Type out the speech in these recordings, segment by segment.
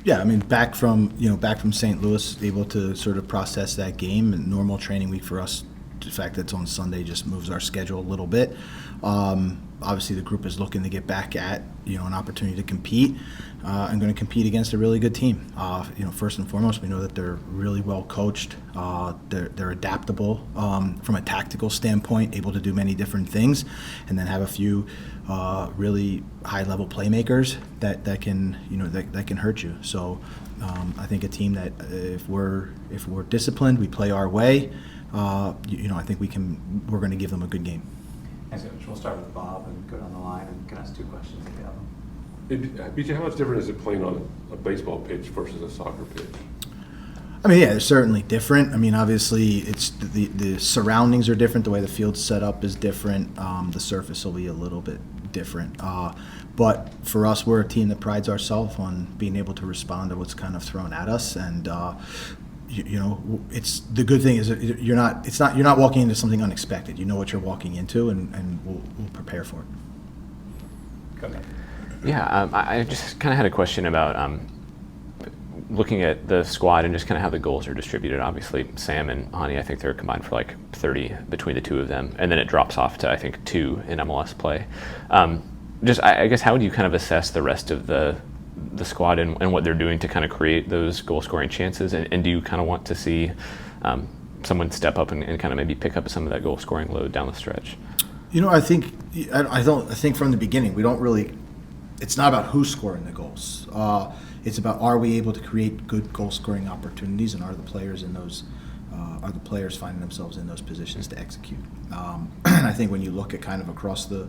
Yeah, I mean, back from St. Louis, able to sort of process that game. And normal training week for us, the fact that it's on Sunday just moves our schedule a little bit. Obviously, the group is looking to get back at an opportunity to compete. And going to compete against a really good team. First and foremost, we know that they're really well coached. They're adaptable from a tactical standpoint, able to do many different things, and then have a few really high-level playmakers that can hurt you. So I think a team that if we're disciplined, we play our way. I think we're going to give them a good game. Thanks, Coach. We'll start with Bob and go down the line and can ask 2 questions if you have them. BJ, how much different is it playing on a baseball pitch versus a soccer pitch? I mean, yeah, it's certainly different. I mean, obviously, it's the surroundings are different. The way the field's set up is different. The surface will be a little bit different. But for us, we're a team that prides ourselves on being able to respond to what's kind of thrown at us. And it's the good thing is that you're not walking into something unexpected. You know what you're walking into, and we'll prepare for it. Go ahead. Yeah, I just kind of had a question about looking at the squad and just kind of how the goals are distributed. Obviously, Sam and Hani, I think they're combined for like 30 between the two of them, and then it drops off to I think 2 in MLS play. I guess how would you kind of assess the rest of the squad and what they're doing to kind of create those goal scoring chances? And do you kind of want to see someone step up and kind of maybe pick up some of that goal scoring load down the stretch? I think from the beginning we don't really. It's not about who's scoring the goals. It's about are we able to create good goal scoring opportunities, and are the players finding themselves in those positions to execute. And I think when you look at kind of across the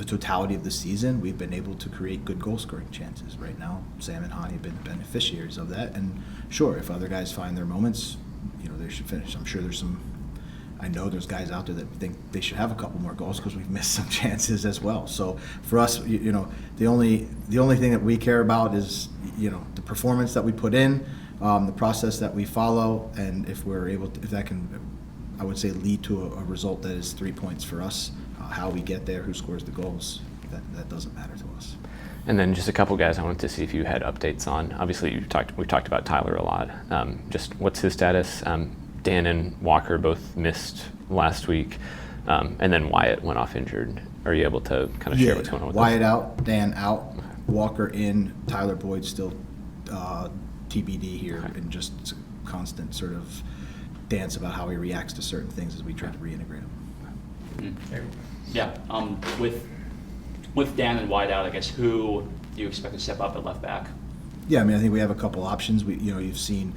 totality of the season, we've been able to create good goal scoring chances. Right now, Sam and Hani have been beneficiaries of that. And sure, if other guys find their moments, they should finish. I'm sure I know there's guys out there that think they should have a couple more goals because we've missed some chances as well. So for us, the only thing that we care about is the performance that we put in, the process that we follow, and if that can, I would say, lead to a result that is 3 points for us. How we get there, who scores the goals, that doesn't matter to us. And then just a couple guys I wanted to see if you had updates on. Obviously, we talked about Tyler a lot. Just what's his status? Dan and Walker both missed last week, and then Wyatt went off injured. Are you able to kind of share what's going on with Wyatt out, Dan out, Walker in, Tyler Boyd still TBD here, okay. And just a constant sort of dance about how he reacts to certain things as we try to reintegrate him. Mm-hmm. Yeah, with Dan and Wyatt out, I guess who do you expect to step up at left back? Yeah, I mean, I think we have a couple options. You've seen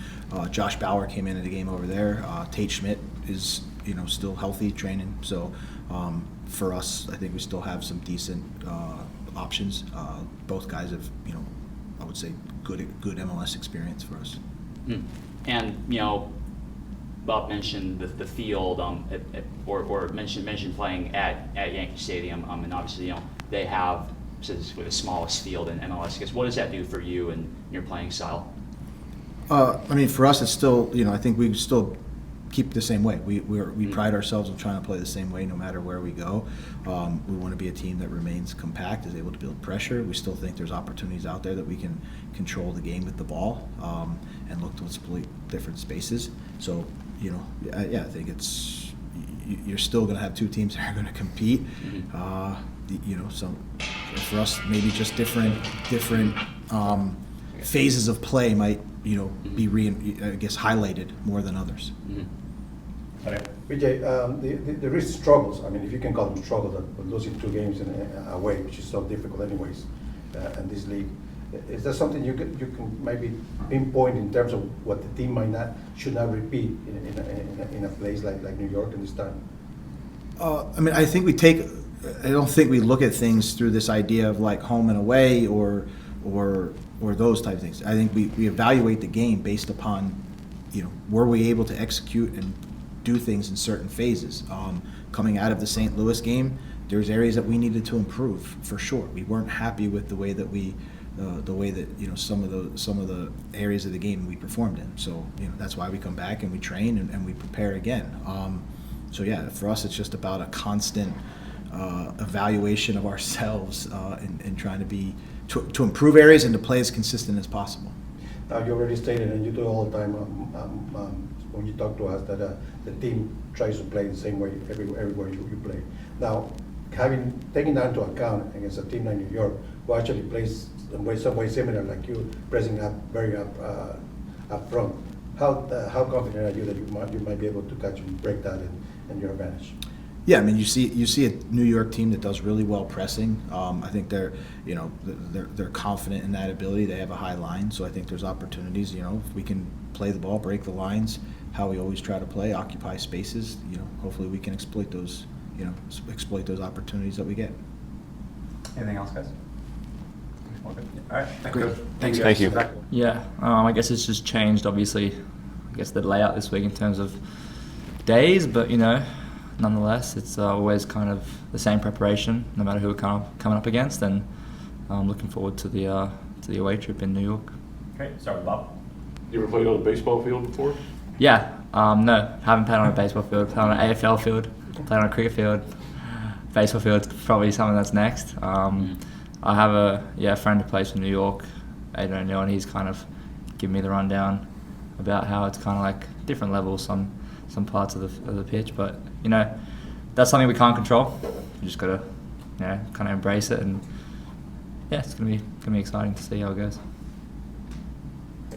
Josh Bauer came into the game over there. Tate Schmidt is, still healthy, training. So for us, I think we still have some decent options. Both guys have, I would say, good MLS experience for us. Mm. And Bob mentioned the field, or mentioned playing at Yankee Stadium, and obviously they have. With the smallest field in MLS. I guess what does that do for you and your playing style? I mean, for us, it's still, I think we still keep the same way. We pride ourselves on trying to play the same way no matter where we go. We want to be a team that remains compact, is able to build pressure. We still think there's opportunities out there that we can control the game with the ball and look to exploit different spaces. So, I think you're still going to have 2 teams that are going to compete. Mm-hmm. Some for us maybe just different phases of play might be highlighted more than others. Mm-hmm. BJ, there is struggles. I mean, if you can call them struggles, of losing 2 games away, which is so difficult anyways in this league. Is that something you can maybe pinpoint in terms of what the team should not repeat in a place like New York in this time? I mean, I don't think we look at things through this idea of like home and away or those type of things. I think we evaluate the game based upon, were we able to execute and do things in certain phases. Coming out of the St. Louis game, there's areas that we needed to improve for sure. We weren't happy with the way that some of the areas of the game we performed in. So that's why we come back and we train and we prepare again. So yeah, for us it's just about a constant evaluation of ourselves and trying to be to improve areas and to play as consistent as possible. Now, you already stated, and you do all the time when you talk to us, that the team tries to play the same way everywhere you play. Now, taking that into account against a team like New York, who actually plays some way similar, like you, pressing up very up front, how confident are you that you might be able to catch and break that in your advantage? Yeah, I mean, you see a New York team that does really well pressing. I think they're confident in that ability. They have a high line, so I think there's opportunities. If we can play the ball, break the lines, how we always try to play, occupy spaces. Hopefully we can exploit those opportunities that we get. Anything else, guys? All right, thank you. Thanks. Thank you. Yeah, I guess it's just changed, obviously, the layout this week in terms of days, but, nonetheless, it's always kind of the same preparation, no matter who we're kind of coming up against, and I'm looking forward to the away trip in New York. Great, start with Bob. You ever played on a baseball field before? Yeah, no, haven't played on a baseball field, played on an AFL field, played on a cricket field. Baseball field's probably something that's next. I have a friend who plays for New York, Adrian O'Neill, and he's kind of giving me the rundown about how it's kind of like different levels on some parts of the pitch, but that's something we can't control. We just gotta kind of embrace it, and it's gonna be exciting to see how it goes.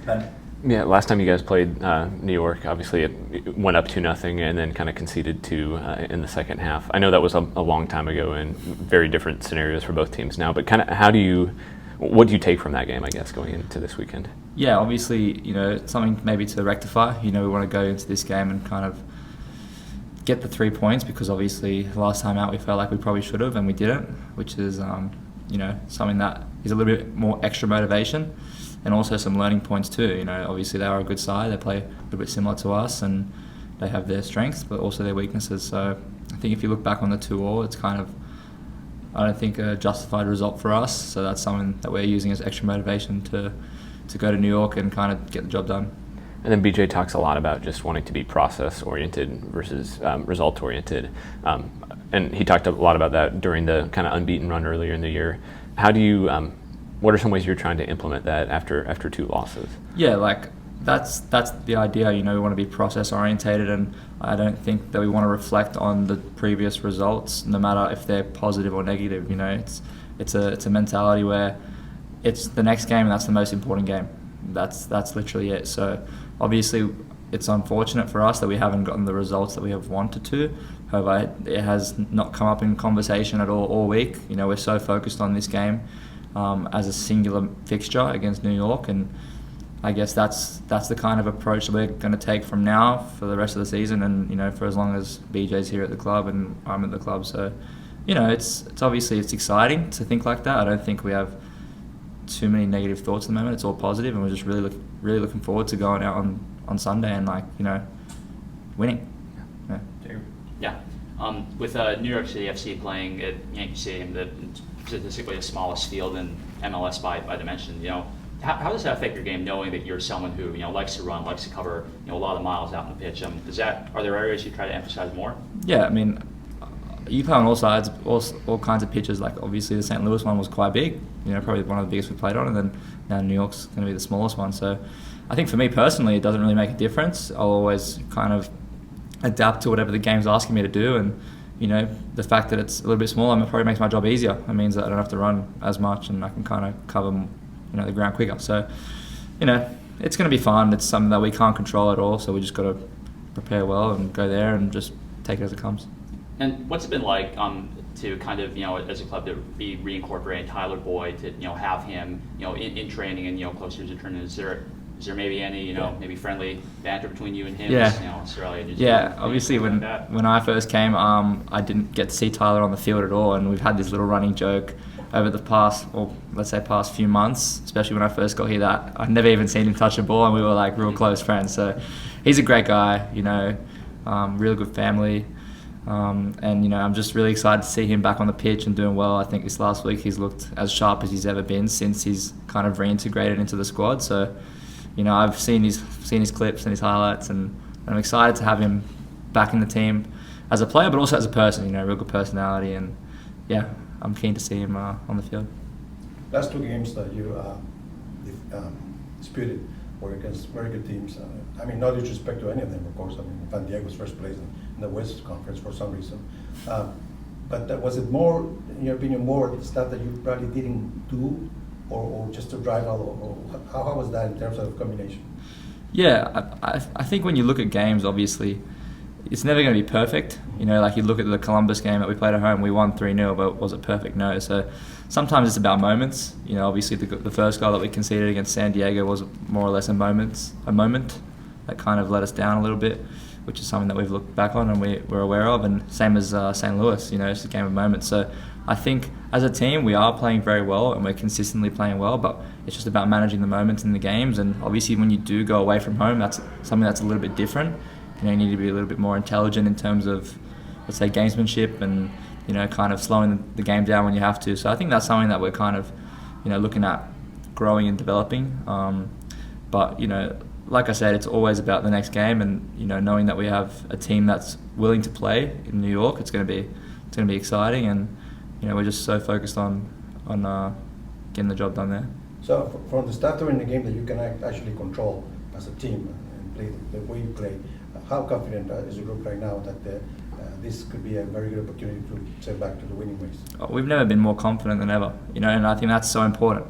Ben? Yeah, last time you guys played New York, obviously it went up 2-0 and then kind of conceded 2 in the second half. I know that was a long time ago and very different scenarios for both teams now, but kind of what do you take from that game, I guess, going into this weekend? Yeah, obviously, something maybe to rectify. We want to go into this game and kind of get the 3 points, because obviously last time out we felt like we probably should have and we didn't, which is something that is a little bit more extra motivation. And also some learning points too. Obviously they are a good side. They play a little bit similar to us, and they have their strengths, but also their weaknesses. So I think if you look back on the 2-2, it's kind of, I don't think, a justified result for us. So that's something that we're using as extra motivation to go to New York and kind of get the job done. And then BJ talks a lot about just wanting to be process-oriented versus result-oriented. And he talked a lot about that during the kind of unbeaten run earlier in the year. How do you... what are some ways you're trying to implement that after 2 losses? Yeah, that's the idea. We want to be process orientated, and I don't think that we want to reflect on the previous results, no matter if they're positive or negative. It's a mentality where it's the next game, and that's the most important game. That's literally it. So obviously, it's unfortunate for us that we haven't gotten the results that we have wanted to. However, it has not come up in conversation at all week. We're so focused on this game as a singular fixture against New York, and I guess that's the kind of approach that we're going to take from now for the rest of the season, and for as long as BJ's here at the club and I'm at the club. So it's obviously it's exciting to think like that. I don't think we have too many negative thoughts at the moment. It's all positive, and we're just really looking forward to going out on Sunday and winning. Yeah. With New York City FC playing at Yankee Stadium, statistically the smallest field in MLS by dimension, how does that affect your game, knowing that you're someone who likes to run, likes to cover a lot of miles out in the pitch? Are there areas you try to emphasize more? Yeah, I mean, you play on all sides, all kinds of pitches. Like obviously the St. Louis one was quite big, probably one of the biggest we played on, and then now New York's going to be the smallest one. So I think for me personally, it doesn't really make a difference. I'll always kind of adapt to whatever the game's asking me to do, and the fact that it's a little bit smaller probably makes my job easier. It means that I don't have to run as much, and I can kind of cover the ground quicker. So it's going to be fun. It's something that we can't control at all, so we just got to prepare well and go there and just take it as it comes. And what's it been like to kind of as a club to be reincorporating Tyler Boyd, to have him in training and closer to his return? Is there maybe any maybe friendly banter between you and him? Yeah. Australia. Yeah. Obviously, when I first came, I didn't get to see Tyler on the field at all, and we've had this little running joke over the past few months, especially when I first got here, that I'd never even seen him touch a ball, and we were like real close friends. So he's a great guy, real good family. And I'm just really excited to see him back on the pitch and doing well. I think this last week he's looked as sharp as he's ever been since he's kind of reintegrated into the squad. So I've seen his clips and his highlights, and I'm excited to have him back in the team as a player, but also as a person. Real good personality, and yeah, I'm keen to see him on the field. last 2 games that you disputed were against very good teams. I mean, no disrespect to any of them, of course. I mean, San Diego's first place in the West Conference for some reason. But was it more, in your opinion, more stuff that you probably didn't do, or just to drive out, or how was that in terms of combination? Yeah, I think when you look at games, obviously, it's never going to be perfect. You know, like you look at the Columbus game that we played at home, we won 3-0, but was it perfect? No. So sometimes it's about moments. You know, obviously the first goal that we conceded against San Diego was more or less a moment that kind of let us down a little bit, which is something that we've looked back on and we're aware of. And same as St. Louis, you know, it's a game of moments. So I think as a team, we are playing very well and we're consistently playing well, but it's just about managing the moments in the games. And obviously when you do go away from home, that's something that's a little bit different. You know, you need to be a little bit more intelligent in terms of, let's say, gamesmanship and, you know, kind of slowing the game down when you have to. So I think that's something that we're kind of, you know, looking at growing and developing. But, you know, like I said, it's always about the next game and, you know, knowing that we have a team that's willing to play in New York, it's going to be exciting. And, you know, we're just so focused on getting the job done there. So from the start during the game that you can actually control as a team and play the way you play, how confident is the group right now that this could be a very good opportunity to set back to the winning ways? We've never been more confident than ever, you know, and I think that's so important.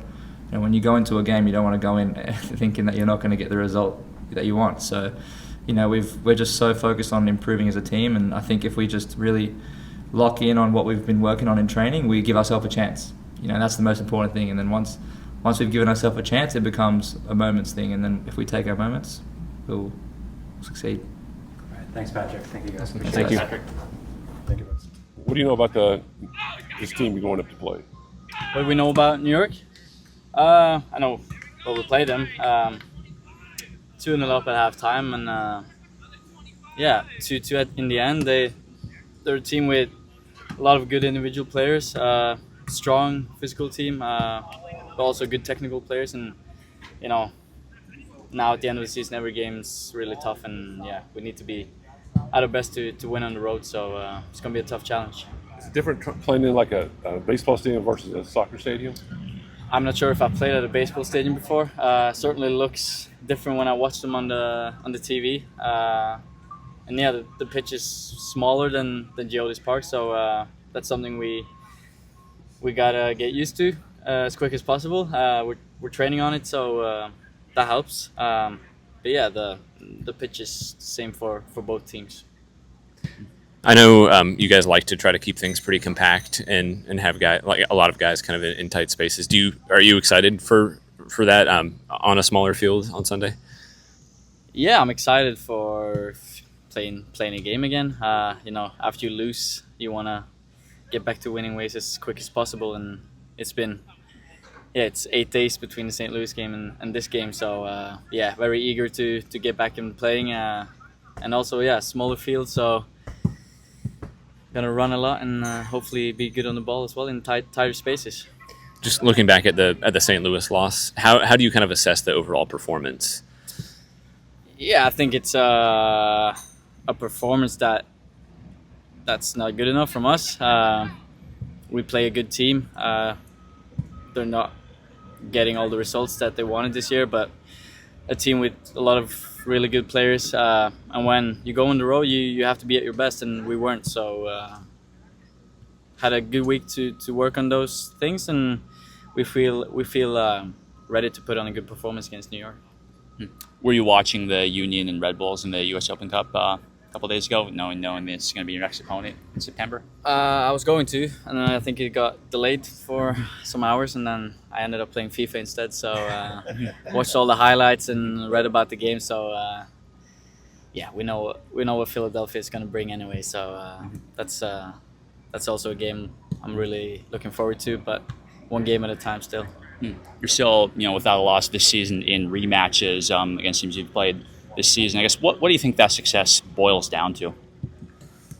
You know, when you go into a game, you don't want to go in thinking that you're not going to get the result that you want. So, you know, we're just so focused on improving as a team, and I think if we just really lock in on what we've been working on in training, we give ourselves a chance. You know, that's the most important thing. And then once we've given ourselves a chance, it becomes a moments thing. And then if we take our moments, we'll succeed. All right, thanks, Patrick. Thank you, guys. Thank you. Patrick. Thank you. What do you know about this team you're going up to play? What do we know about New York? I know well, we played them 2-0 up at halftime, and yeah, 2-2 in the end. They're a team with a lot of good individual players, strong physical team, but also good technical players. And you know, now at the end of the season, every game's really tough, and yeah, we need to be at our best to win on the road. So it's gonna be a tough challenge. It's different playing in like a baseball stadium versus a soccer stadium. I'm not sure if I've played at a baseball stadium before. Certainly looks different when I watch them on the TV. And yeah, the pitch is smaller than Geodis Park, so that's something we gotta get used to as quick as possible. We're training on it, so that helps. But yeah, the pitch is the same for both teams. I know you guys like to try to keep things pretty compact and have a lot of guys kind of in tight spaces. Are you excited for that on a smaller field on Sunday? Yeah, I'm excited for playing a game again. You know, after you lose, you want to get back to winning ways as quick as possible, and it's 8 days between the St. Louis game and this game, so yeah, very eager to get back in playing, and also yeah, smaller field, so gonna run a lot and hopefully be good on the ball as well in tighter spaces. Just looking back at the St. Louis loss, how do you kind of assess the overall performance? Yeah, I think it's a performance that's not good enough from us. We play a good team. They're not getting all the results that they wanted this year, but a team with a lot of really good players. And when you go on the road, you have to be at your best, and we weren't. So had a good week to work on those things, and we feel ready to put on a good performance against New York. Were you watching the Union and Red Bulls in the U.S. Open Cup a couple days ago, knowing it's going to be your next opponent in September? I was going to, and then I think it got delayed for some hours, and then I ended up playing FIFA instead. So watched all the highlights and read about the game. So yeah, we know what Philadelphia is going to bring anyway. So that's also a game I'm really looking forward to, but one game at a time still. You're still, without a loss this season in rematches against teams you've played this season. I guess what do you think that success boils down to?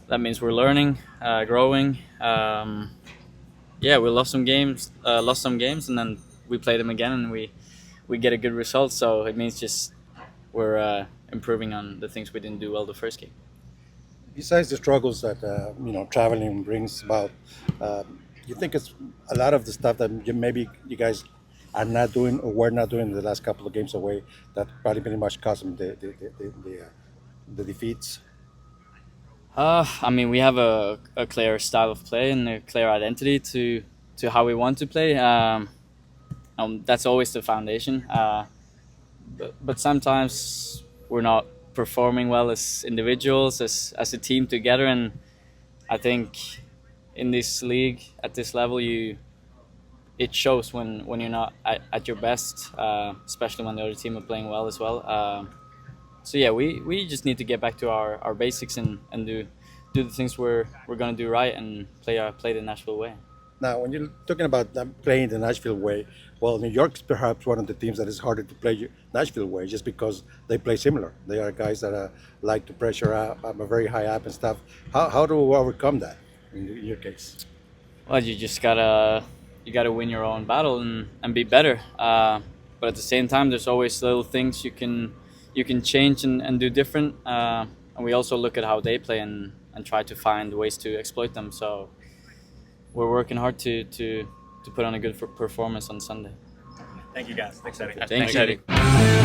That means we're learning, growing. Yeah, we lost some games, and then we play them again, and we get a good result. So it means just we're improving on the things we didn't do well the first game. Besides the struggles that traveling brings about, you think it's a lot of the stuff that maybe you guys are not doing or were not doing the last couple of games away that probably pretty much cost them the defeats? I mean, we have a clear style of play and a clear identity to how we want to play. That's always the foundation. But sometimes we're not performing well as individuals, as a team together, and I think in this league at this level, it shows when you're not at your best, especially when the other team are playing well as well. So yeah, we just need to get back to our basics and do the things we're gonna do right and play the Nashville way. Now, when you're talking about playing the Nashville way, well, New York's perhaps one of the teams that is harder to play Nashville way just because they play similar. They are guys that like to pressure up, a very high up and stuff. How do we overcome that in your case? Well, you just gotta win your own battle and be better. But at the same time, there's always little things you can change and do different. And we also look at how they play and try to find ways to exploit them. So we're working hard to put on a good performance on Sunday. Thank you guys. Thanks, Eddi. Thanks, Eddi.